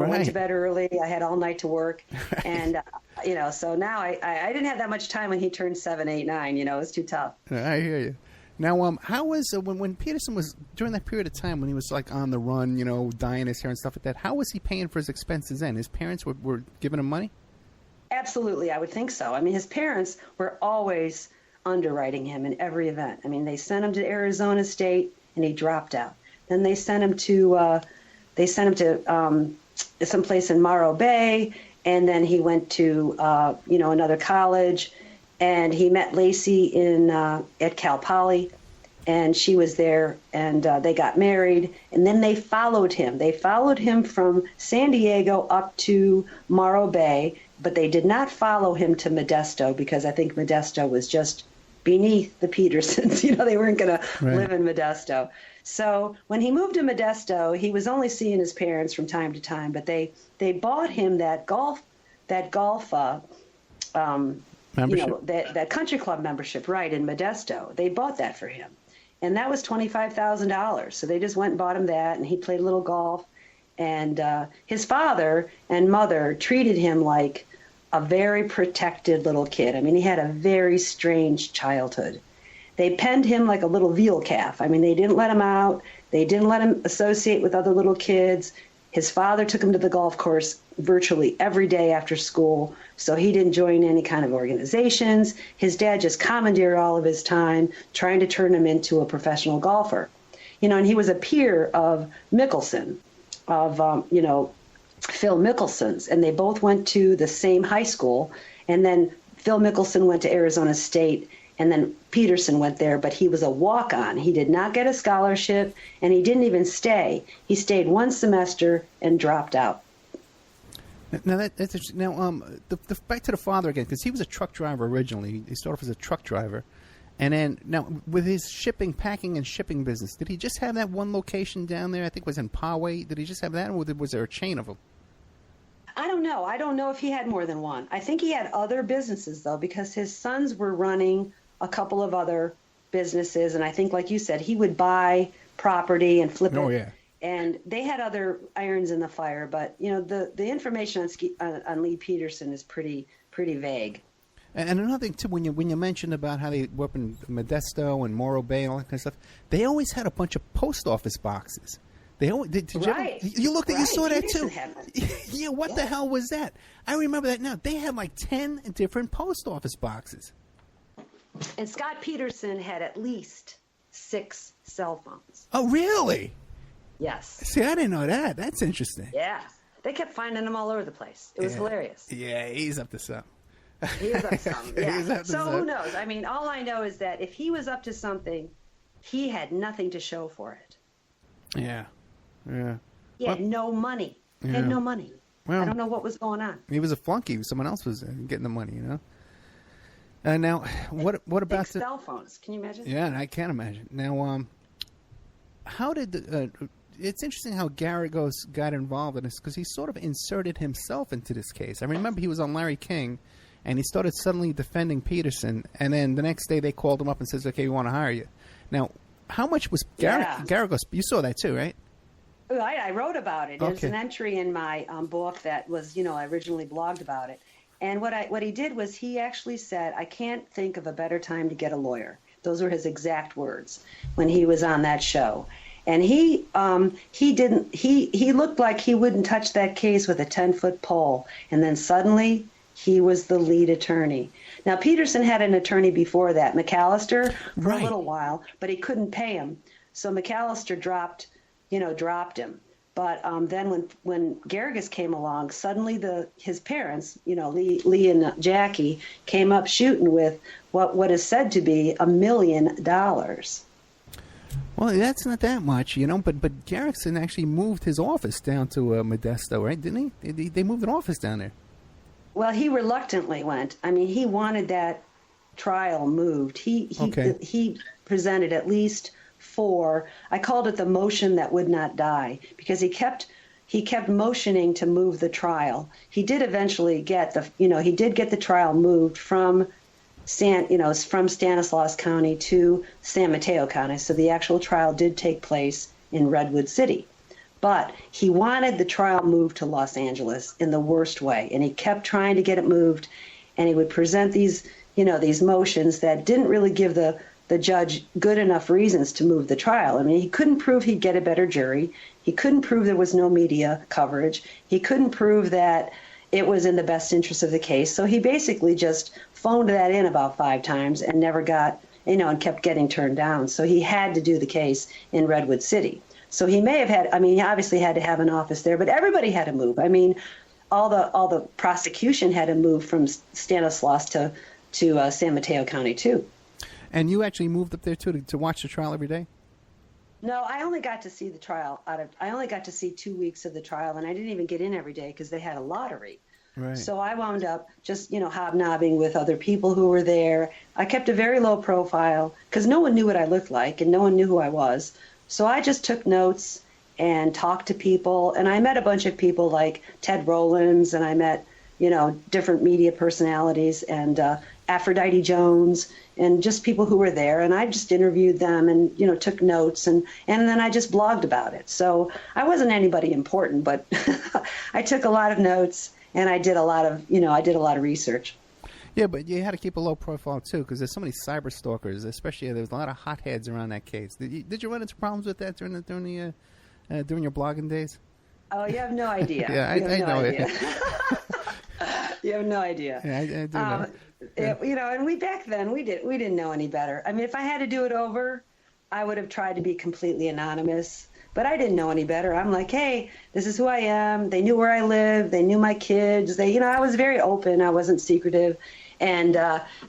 I went to Right. bed early. I had all night to work. And, so now I didn't have that much time when he turned 7, 8, 9. It was too tough. I hear you. Now, how was when Peterson was during that period of time when he was like on the run, dyeing his hair and stuff like that? How was he paying for his expenses then? His parents were giving him money? Absolutely, I would think so. I mean, his parents were always underwriting him in every event. I mean, they sent him to Arizona State, and he dropped out. Then they sent him to someplace in Morro Bay, and then he went to another college, and he met Laci at Cal Poly, and she was there, and they got married, and then they followed him. They followed him from San Diego up to Morro Bay, but they did not follow him to Modesto because I think Modesto was just beneath the Petersons. They weren't going to live in Modesto. So when he moved to Modesto, he was only seeing his parents from time to time, but they bought him that golf Membership? that country club membership, right, in Modesto. They bought that for him. And that was $25,000. So they just went and bought him that, and he played a little golf. And his father and mother treated him like a very protected little kid. I mean, he had a very strange childhood. They penned him like a little veal calf. I mean, they didn't let him out. They didn't let him associate with other little kids. His father took him to the golf course virtually every day after school, so he didn't join any kind of organizations. His dad just commandeered all of his time, trying to turn him into a professional golfer. And he was a peer of Mickelson, of Phil Mickelson's, and they both went to the same high school. And then Phil Mickelson went to Arizona State, and then Peterson went there, but he was a walk-on. He did not get a scholarship, and he didn't even stay. He stayed one semester and dropped out. Now that's interesting. Now, back to the father again, because he was a truck driver originally. He started off as a truck driver, and then now with his packing and shipping business, did he just have that one location down there? I think it was in Poway. Did he just have that, or was there a chain of them? I don't know. I don't know if he had more than one. I think he had other businesses, though, because his sons were running a couple of other businesses, and I think, like you said, he would buy property and flip it. Oh, yeah. And they had other irons in the fire, but the information on Lee Peterson is pretty vague. And another thing too, when you mentioned about how they were up in Modesto and Morro Bay and all that kind of stuff, they always had a bunch of post office boxes. They always did. Right. You looked at, you saw that too. Yeah, what the hell was that? I remember that now. They had like 10 different post office boxes. And Scott Peterson had at least 6 cell phones. Oh, really? Yes. See, I didn't know that. That's interesting. Yeah. They kept finding them all over the place. It was hilarious. Yeah, he's up to something. He was up to something. Yeah. He's up to So something. who knows? I mean, all I know is that if he was up to something, he had nothing to show for it. Yeah. Yeah. He had no money. He had no money. Well, I don't know what was going on. He was a flunky. Someone else was getting the money, Now, what about Big cell phones? Can you imagine? Yeah, I can't imagine. Now, how did it's interesting how Garagos got involved in this because he sort of inserted himself into this case. I remember he was on Larry King, and he started suddenly defending Peterson, and then the next day they called him up and says, "Okay, we want to hire you." Now, how much was Garagos? You saw that too, right? I wrote about it. There's Okay. an entry in my book that was, I originally blogged about it. And what he did was he actually said, "I can't think of a better time to get a lawyer." Those were his exact words when he was on that show. And he looked like he wouldn't touch that case with a 10-foot pole. And then suddenly he was the lead attorney. Now, Peterson had an attorney before that, McAllister, for a little while, but he couldn't pay him. So McAllister dropped him. But then when Garagos came along, suddenly his parents, Lee and Jackie, came up shooting with what is said to be $1 million. Well, that's not that much, But Garrison actually moved his office down to Modesto, right? Didn't he? They moved an office down there. Well, he reluctantly went. I mean, he wanted that trial moved. He presented at least 4. I called it the motion that would not die because he kept motioning to move the trial. He did eventually get the trial moved from from Stanislaus County to San Mateo County. So the actual trial did take place in Redwood City. But he wanted the trial moved to Los Angeles in the worst way, and he kept trying to get it moved, and he would present these, these motions that didn't really give the judge good enough reasons to move the trial. I mean, he couldn't prove he'd get a better jury. He couldn't prove there was no media coverage. He couldn't prove that it was in the best interest of the case. So he basically just phoned that in about 5 times and never got, and kept getting turned down. So he had to do the case in Redwood City. So he may have had, he obviously had to have an office there, but everybody had to move. I mean, all the prosecution had to move from Stanislaus to San Mateo County too. And you actually moved up there too to watch the trial every day? No, I only got to see the trial I only got to see 2 weeks of the trial, and I didn't even get in every day because they had a lottery. Right. So I wound up just, hobnobbing with other people who were there. I kept a very low profile because no one knew what I looked like and no one knew who I was. So I just took notes and talked to people, and I met a bunch of people like Ted Rowlands, and I met, different media personalities, and Aphrodite Jones, and just people who were there, and I just interviewed them and, took notes, and then I just blogged about it. So I wasn't anybody important, but I took a lot of notes, and I did a lot of research. Yeah, but you had to keep a low profile too, because there's so many cyber stalkers. Especially, there's a lot of hotheads around that case. Did you run into problems with that during your blogging days? Oh, you have no idea. Yeah, I know it. You have no idea. Yeah, I do know. And back then we didn't know any better. I mean, if I had to do it over, I would have tried to be completely anonymous. But I didn't know any better. I'm like, hey, this is who I am. They knew where I lived. They knew my kids. I was very open. I wasn't secretive. And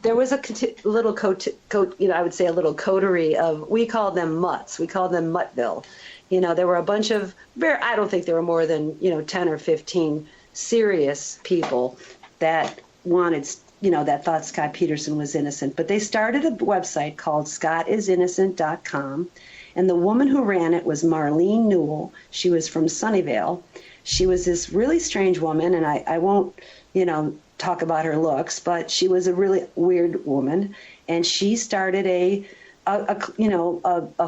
there was a little I would say a little coterie of, we called them mutts. We called them Muttville. There were a bunch of, I don't think there were more than, 10 or 15 serious people that wanted, that thought Scott Peterson was innocent. But they started a website called ScottIsInnocent.com. And the woman who ran it was Marlene Newell. She was from Sunnyvale. She was this really strange woman, and I won't, talk about her looks, but she was a really weird woman. And she started a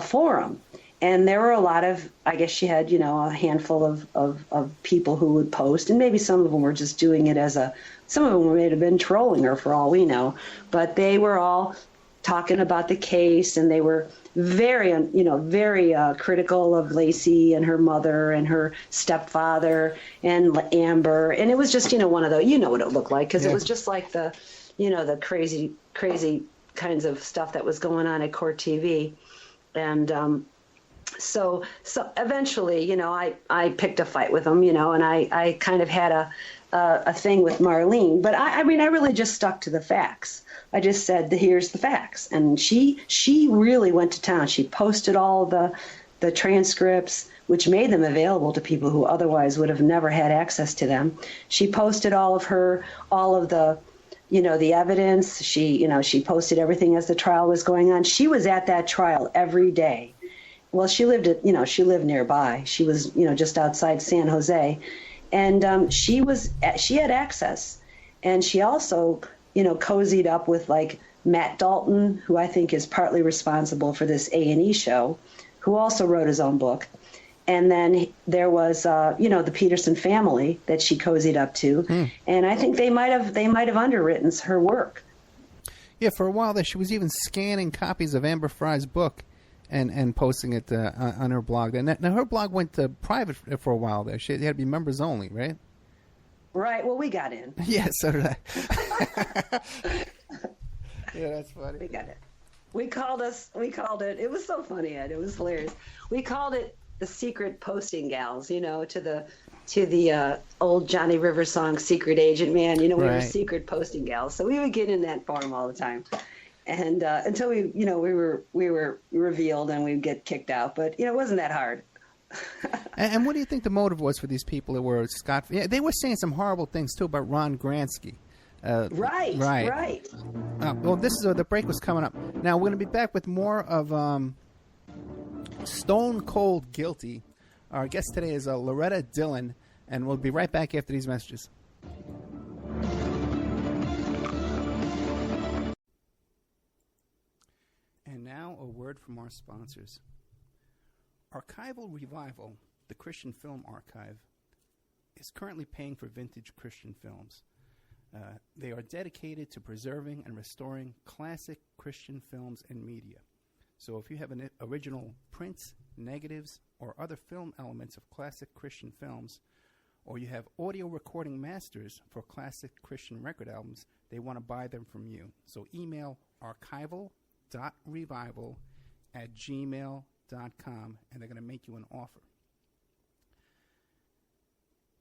forum. And there were a lot of, I guess she had, a handful of people who would post, and maybe some of them were just doing it some of them may have been trolling her for all we know, but they were all talking about the case, and they were very critical of Laci and her mother and her stepfather and Amber. And it was just, one of the, what it looked like, because It was just like the, the crazy kinds of stuff that was going on at Court TV. And so eventually, I picked a fight with them, and I kind of had a thing with Marlene. But I really just stuck to the facts. I just said, here's the facts. And she really went to town. She posted all the transcripts, which made them available to people who otherwise would have never had access to them. She posted all of the, the evidence. She posted everything as the trial was going on. She was at that trial every day. Well, she lived nearby. She was, just outside San Jose. And she had access. And she also, cozied up with like Matt Dalton, who I think is partly responsible for this A&E show, who also wrote his own book. And then there was, the Peterson family that she cozied up to. And I think they might have underwritten her work. Yeah, for a while there, she was even scanning copies of Amber Fry's book and posting it on her blog. And now her blog went to private for a while there. She had to be members only, right? Right. Well, we got in. Yeah, so did I. Yeah, that's funny. We got it. We called it. It was so funny, Ed. It was hilarious. We called it the secret posting gals. To the old Johnny Rivers song, "Secret Agent Man." We were secret posting gals. So we would get in that forum all the time, and until we were revealed and we'd get kicked out. But it wasn't that hard. And what do you think the motive was for these people that were Scott? Yeah, they were saying some horrible things too about Ron Gransky. Right. Well, the break was coming up. Now we're going to be back with more of Stone Cold Guilty. Our guest today is Loretta Dillon, and we'll be right back after these messages. And now a word from our sponsors. Archival Revival, the Christian Film Archive, is currently paying for vintage Christian films. They are dedicated to preserving and restoring classic Christian films and media. So if you have an original prints, negatives, or other film elements of classic Christian films, or you have audio recording masters for classic Christian record albums, they want to buy them from you. So email archival.revival@gmail.com, and they're going to make you an offer.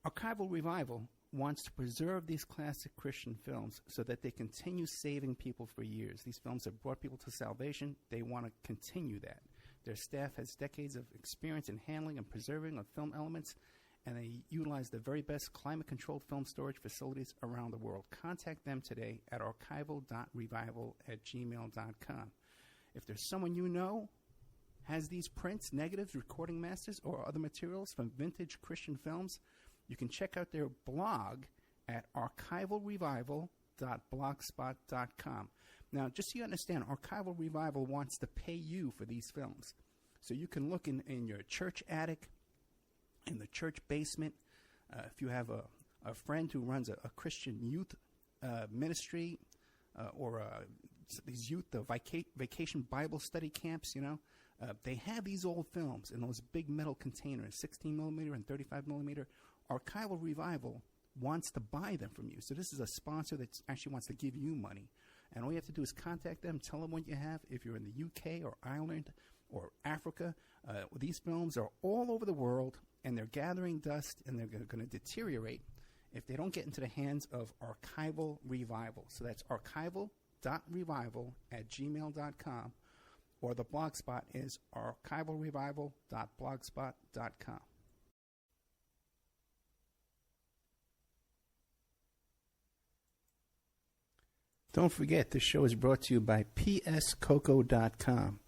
Archival Revival wants to preserve these classic Christian films so that they continue saving people for years. These films have brought people to salvation. They want to continue that. Their staff has decades of experience in handling and preserving of film elements, and they utilize the very best climate-controlled film storage facilities around the world. Contact them today at archival.revival@gmail.com. If there's someone you know has these prints, negatives, recording masters, or other materials from vintage Christian films, you can check out their blog at archivalrevival.blogspot.com. Now, just so you understand, Archival Revival wants to pay you for these films. So you can look in your church attic, in the church basement. If you have a friend who runs a Christian youth ministry, or these youth vacation Bible study camps, they have these old films in those big metal containers, 16 millimeter and 35 millimeter. Archival Revival wants to buy them from you. So this is a sponsor that actually wants to give you money. And all you have to do is contact them, tell them what you have. If you're in the UK or Ireland or Africa, these films are all over the world, and they're gathering dust, and they're going to deteriorate if they don't get into the hands of Archival Revival. So that's archival.revival@gmail.com, or the blog spot is archivalrevival.blogspot.com. Don't forget, this show is brought to you by pscoco.com.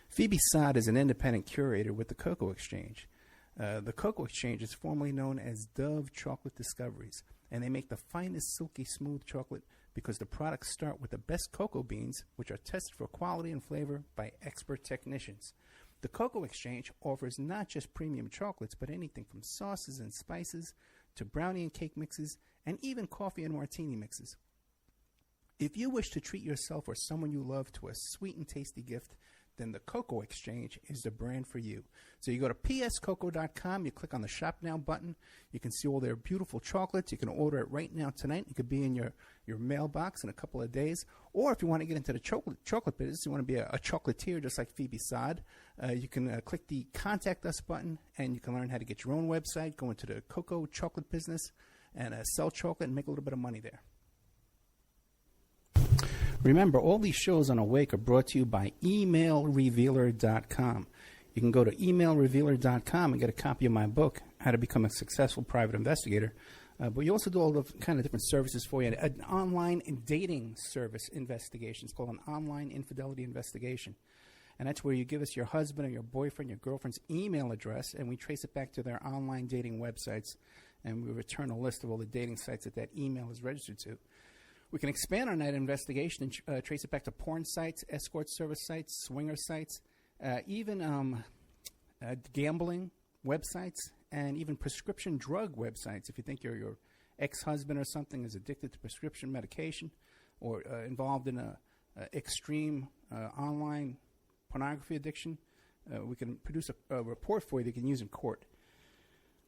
Phoebe Sod is an independent curator with the Cocoa Exchange. The Cocoa Exchange is formerly known as Dove Chocolate Discoveries, and they make the finest silky smooth chocolate because the products start with the best cocoa beans, which are tested for quality and flavor by expert technicians. The Cocoa Exchange offers not just premium chocolates, but anything from sauces and spices to brownie and cake mixes, and even coffee and martini mixes. If you wish to treat yourself or someone you love to a sweet and tasty gift, then the Cocoa Exchange is the brand for you. So you go to pscoco.com, you click on the Shop Now button. You can see all their beautiful chocolates. You can order it right now tonight. It could be in your mailbox in a couple of days. Or if you want to get into the chocolate business, you want to be a chocolatier just like Phoebe Sod, you can click the Contact Us button, and you can learn how to get your own website, go into the cocoa chocolate business, and sell chocolate and make a little bit of money there. Remember, all these shows on Awake are brought to you by emailrevealer.com. You can go to emailrevealer.com and get a copy of my book, How to Become a Successful Private Investigator. But you also do all the kind of different services for you. An online dating service investigation. It's called an online infidelity investigation. And that's where you give us your husband or your boyfriend, your girlfriend's email address, and we trace it back to their online dating websites, and we return a list of all the dating sites that email is registered to. We can expand on that investigation and trace it back to porn sites, escort service sites, swinger sites, even gambling websites, and even prescription drug websites. If you think your ex-husband or something is addicted to prescription medication or involved in a extreme online pornography addiction, we can produce a report for you that you can use in court.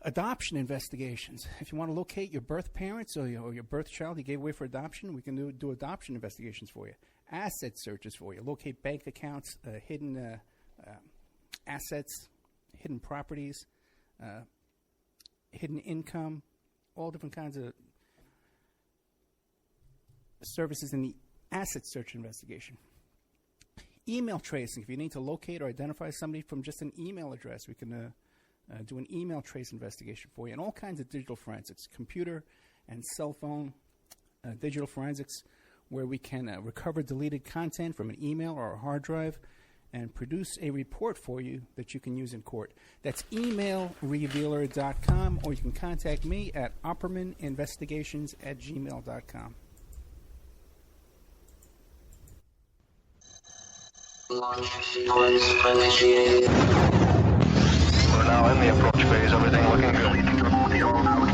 Adoption investigations. If you want to locate your birth parents or your birth child you gave away for adoption, we can do adoption investigations for you. Asset searches for you. Locate bank accounts, hidden assets, hidden properties, hidden income, all different kinds of services in the asset search investigation. Email tracing. If you need to locate or identify somebody from just an email address, we can do an email trace investigation for you, and all kinds of digital forensics, computer and cell phone digital forensics, where we can recover deleted content from an email or a hard drive and produce a report for you that you can use in court. That's emailrevealer.com, or you can contact me at oppermaninvestigations@gmail.com. Launch sequence initiated. We're now in the approach phase. Everything looking good.